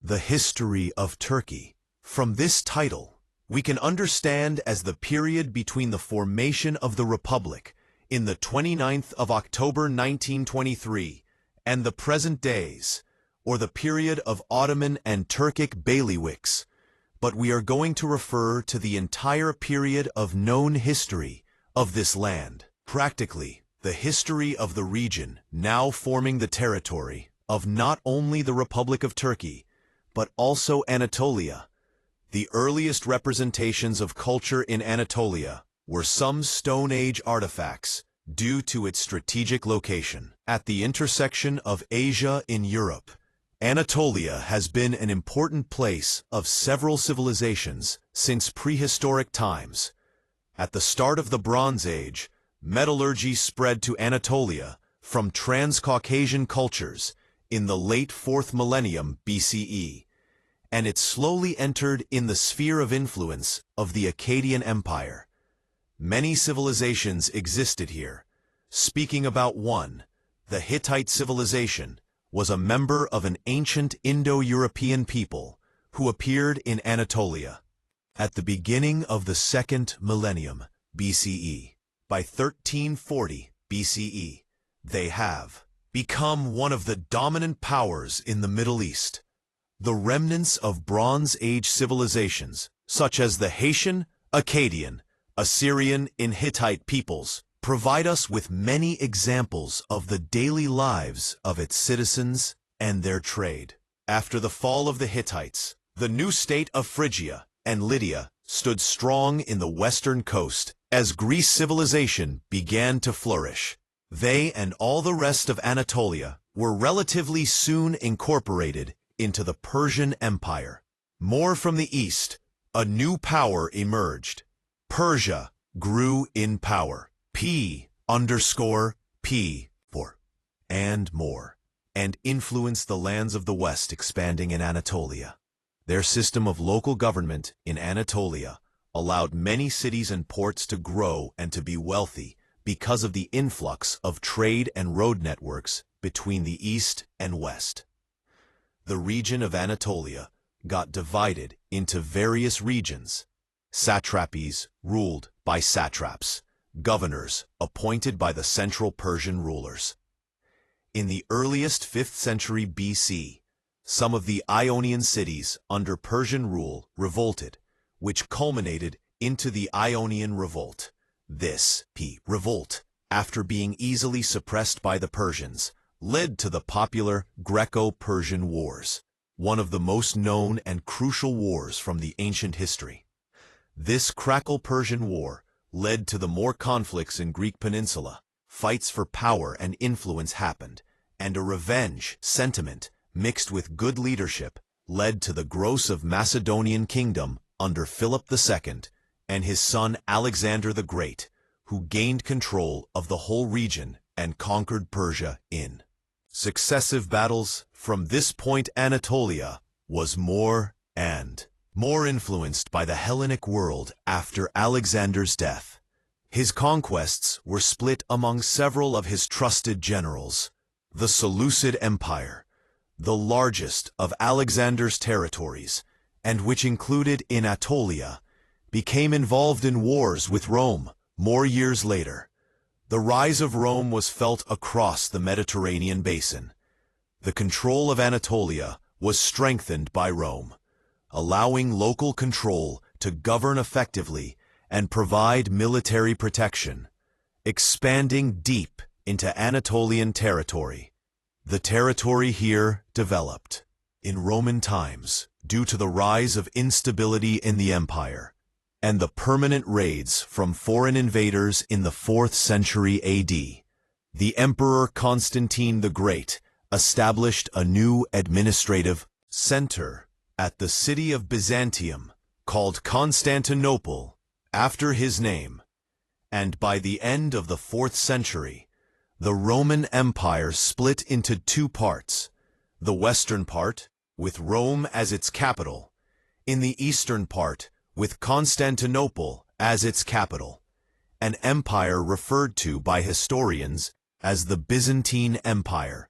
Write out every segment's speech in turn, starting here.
The history of Turkey. From this title, we can understand as the period between the formation of the Republic in the 29th of October 1923 and the present days, or the period of Ottoman and Turkic Beyliks, but we are going to refer to the entire period of known history of this land. Practically, the history of the region now forming the territory of not only the Republic of Turkey, but also Anatolia. The earliest representations of culture in Anatolia were some Stone Age artifacts due to its strategic location. At the intersection of Asia and Europe, Anatolia has been an important place of several civilizations since prehistoric times. At the start of the Bronze Age, metallurgy spread to Anatolia from Trans-Caucasian cultures in the late 4th millennium BCE, and it slowly entered in the sphere of influence of the Akkadian Empire. Many civilizations existed here. Speaking about one, the Hittite civilization was a member of an ancient Indo-European people who appeared in Anatolia at the beginning of the 2nd millennium BCE. By 1340 BCE, they have become one of the dominant powers in the Middle East. The remnants of Bronze Age civilizations, such as the Haitian, Akkadian, Assyrian, and Hittite peoples, provide us with many examples of the daily lives of its citizens and their trade. After the fall of the Hittites, the new state of Phrygia and Lydia stood strong in the western coast as Greece civilization began to flourish. They and all the rest of Anatolia were relatively soon incorporated into the Persian Empire. More from the east, a new power emerged. Persia grew in power. P_P for and more, and influenced the lands of the west, expanding in Anatolia. Their system of local government in Anatolia allowed many cities and ports to grow and to be wealthy because of the influx of trade and road networks between the east and west. The region of Anatolia got divided into various regions. Satrapies ruled by satraps, governors appointed by the central Persian rulers. In the earliest 5th century BC, some of the Ionian cities under Persian rule revolted, which culminated into the Ionian Revolt. This revolt, after being easily suppressed by the Persians, led to the popular Greco-Persian Wars, one of the most known and crucial wars from the ancient history. This Greco-Persian War led to the more conflicts in Greek peninsula. Fights for power and influence happened, and a revenge sentiment mixed with good leadership led to the growth of Macedonian kingdom under Philip II and his son Alexander the Great, who gained control of the whole region and conquered Persia in successive battles. From this point, Anatolia was more and more influenced by the Hellenic world after Alexander's death. His conquests were split among several of his trusted generals. The Seleucid Empire, the largest of Alexander's territories, and which included Anatolia, became involved in wars with Rome more years later. The rise of Rome was felt across the Mediterranean basin. The control of Anatolia was strengthened by Rome, allowing local control to govern effectively and provide military protection, expanding deep into Anatolian territory. The territory here developed in Roman times due to the rise of instability in the empire and the permanent raids from foreign invaders in the 4th century AD. The Emperor Constantine the Great established a new administrative center at the city of Byzantium, called Constantinople, after his name, and by the end of the 4th century, the Roman Empire split into two parts: the western part, with Rome as its capital, in the eastern part, with Constantinople as its capital, an empire referred to by historians as the Byzantine Empire.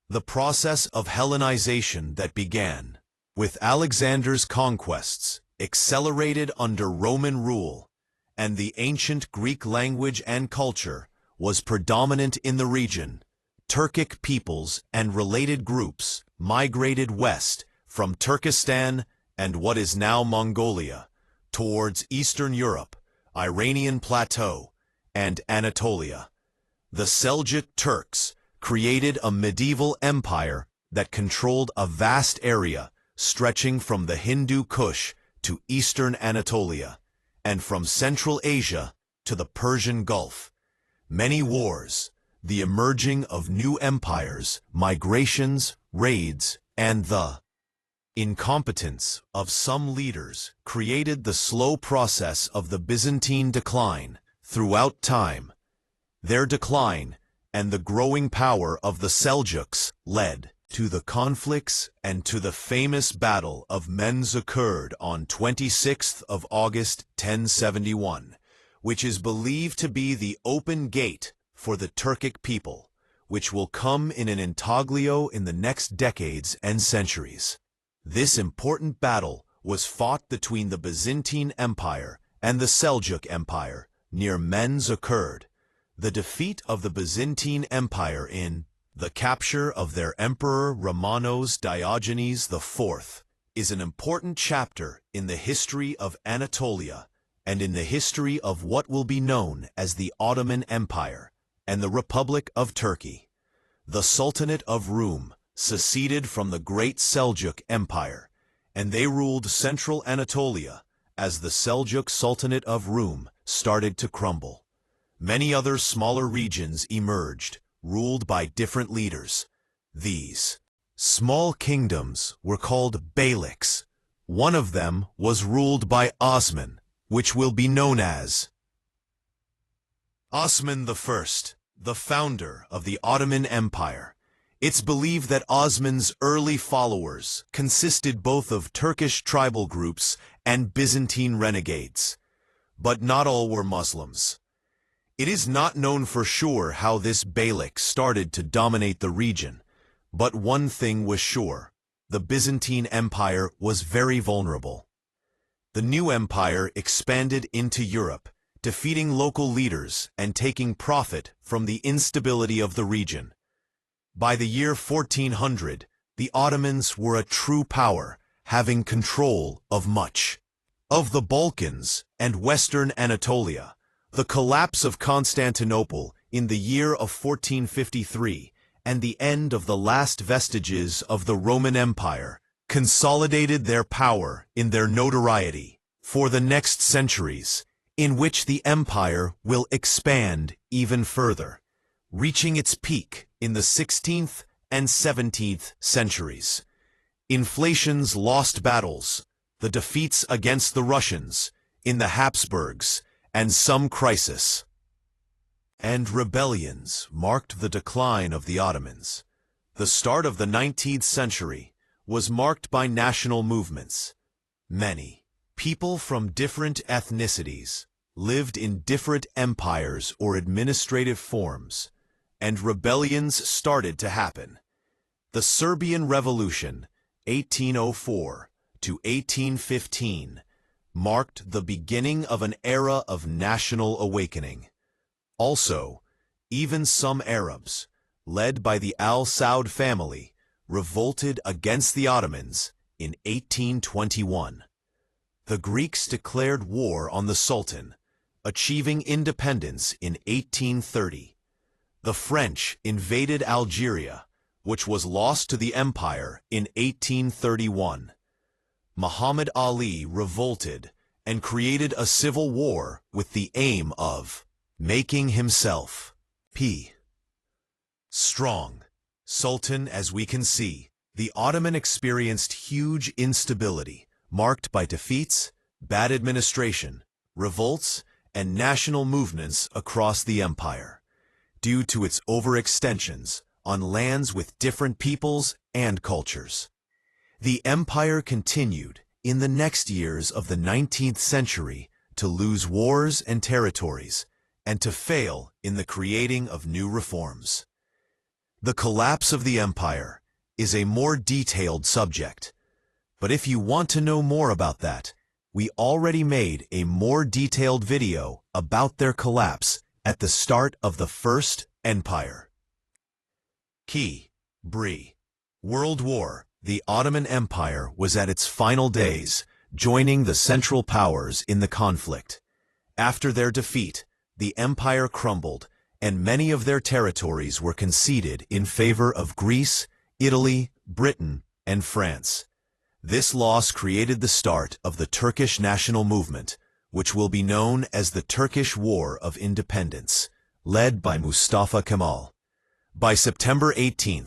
The process of Hellenization that began With Alexander's conquests accelerated under Roman rule, and the ancient Greek language and culture was predominant in the region, Turkic peoples and related groups migrated west from Turkestan and what is now Mongolia towards Eastern Europe, Iranian Plateau, and Anatolia. The Seljuk Turks created a medieval empire that controlled a vast area stretching from the Hindu Kush to eastern Anatolia, and from Central Asia to the Persian Gulf. Many wars, the emerging of new empires, migrations, raids, and the incompetence of some leaders created the slow process of the Byzantine decline throughout time. Their decline and the growing power of the Seljuks led to the conflicts and to the famous Battle of Manzikert on 26th of August 1071, which is believed to be the open gate for the Turkic people, which will come in an intaglio in the next decades and centuries. This important battle was fought between the Byzantine Empire and the Seljuk Empire near Manzikert. The defeat of the Byzantine Empire in the capture of their emperor Romanos Diogenes IV is an important chapter in the history of Anatolia and in the history of what will be known as the Ottoman Empire and the Republic of Turkey. The Sultanate of Rum seceded from the Great Seljuk Empire, and they ruled central Anatolia as the Seljuk Sultanate of Rum started to crumble. Many other smaller regions emerged, ruled by different leaders. These small kingdoms were called Beyliks. One of them was ruled by Osman, which will be known as Osman I, the founder of the Ottoman Empire. It's believed that Osman's early followers consisted both of Turkish tribal groups and Byzantine renegades, but not all were Muslims. It is not known for sure how this Beylik started to dominate the region, but one thing was sure: the Byzantine Empire was very vulnerable. The new empire expanded into Europe, defeating local leaders and taking profit from the instability of the region. By the year 1400, the Ottomans were a true power, having control of much of the Balkans and western Anatolia. The collapse of Constantinople in the year of 1453 and the end of the last vestiges of the Roman Empire consolidated their power in their notoriety for the next centuries, in which the empire will expand even further, reaching its peak in the 16th and 17th centuries. Inflation's lost battles, the defeats against the Russians, in the Habsburgs, and some crisis and rebellions marked the decline of the Ottomans. The start of the 19th century was marked by national movements. Many people from different ethnicities lived in different empires or administrative forms, and rebellions started to happen. The Serbian Revolution, 1804 to 1815, marked the beginning of an era of national awakening. Also, even some Arabs, led by the Al Saud family, revolted against the Ottomans in 1821. The Greeks declared war on the Sultan, achieving independence in 1830. The French invaded Algeria, which was lost to the empire in 1831. Muhammad Ali revolted and created a civil war with the aim of making himself strong Sultan. As we can see, the Ottoman experienced huge instability, marked by defeats, bad administration, revolts, and national movements across the empire, due to its overextensions on lands with different peoples and cultures. The empire continued in the next years of the 19th century to lose wars and territories, and to fail in the creating of new reforms. The collapse of the empire is a more detailed subject. But if you want to know more about that, we already made a more detailed video about their collapse at the start of the First Empire. Key. Brie. World War. The Ottoman Empire was at its final days, joining the Central Powers in the conflict. After their defeat, the empire crumbled, and many of their territories were conceded in favor of Greece, Italy, Britain, and France. This loss created the start of the Turkish national movement, which will be known as the Turkish War of Independence, led by Mustafa Kemal. By September 18,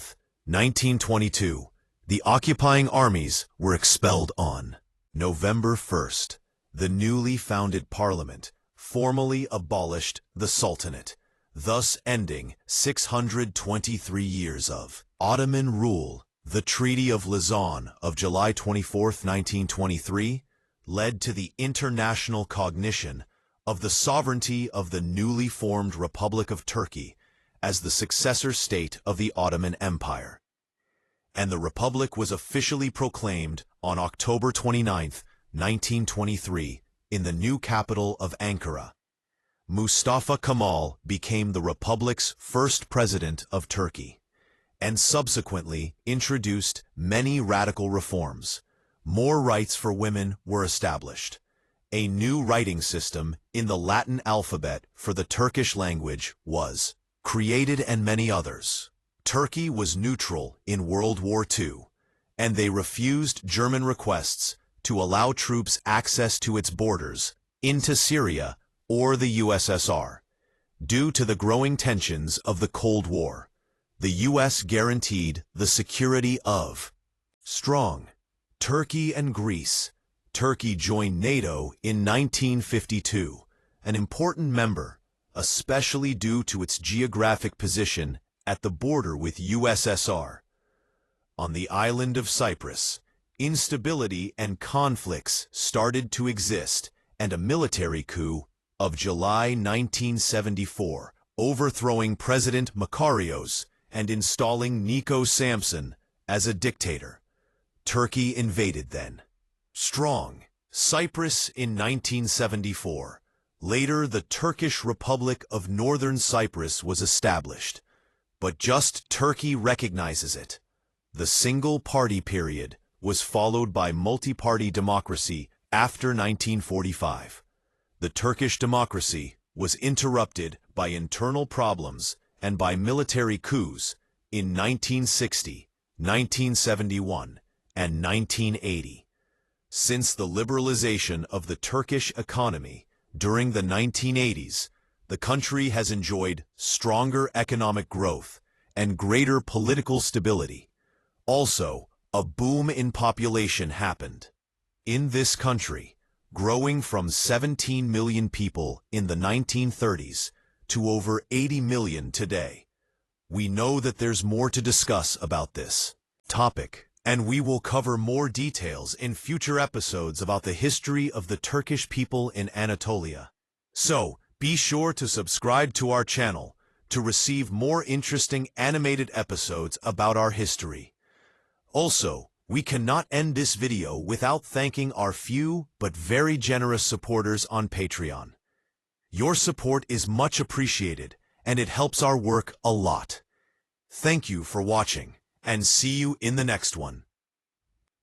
1922, the occupying armies were expelled. On November 1st, the newly founded parliament formally abolished the Sultanate, thus ending 623 years of Ottoman rule. The Treaty of Lausanne of July 24, 1923, led to the international cognition of the sovereignty of the newly formed Republic of Turkey as the successor state of the Ottoman Empire. And the Republic was officially proclaimed on October 29, 1923, in the new capital of Ankara. Mustafa Kemal became the Republic's first president of Turkey, and subsequently introduced many radical reforms. More rights for women were established. A new writing system in the Latin alphabet for the Turkish language was created, and many others. Turkey was neutral in World War II, and they refused German requests to allow troops access to its borders into Syria or the USSR. Due to the growing tensions of the Cold War, the U.S. guaranteed the security of strong Turkey and Greece. Turkey joined NATO in 1952, an important member, especially due to its geographic position at the border with USSR. On the island of Cyprus, instability and conflicts started to exist, and a military coup of July 1974, overthrowing President Makarios and installing Nico Samson as a dictator. Turkey invaded then strong Cyprus in 1974. Later, the Turkish Republic of Northern Cyprus was established, but just Turkey recognizes it. The single-party period was followed by multi-party democracy after 1945. The Turkish democracy was interrupted by internal problems and by military coups in 1960, 1971, and 1980. Since the liberalization of the Turkish economy during the 1980s, the country has enjoyed stronger economic growth and greater political stability. Also, a boom in population happened. In this country, growing from 17 million people in the 1930s to over 80 million today. We know that there's more to discuss about this topic, and we will cover more details in future episodes about the history of the Turkish people in Anatolia. So, be sure to subscribe to our channel to receive more interesting animated episodes about our history. Also, we cannot end this video without thanking our few but very generous supporters on Patreon. Your support is much appreciated, and it helps our work a lot. Thank you for watching, and see you in the next one.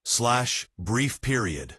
/brief period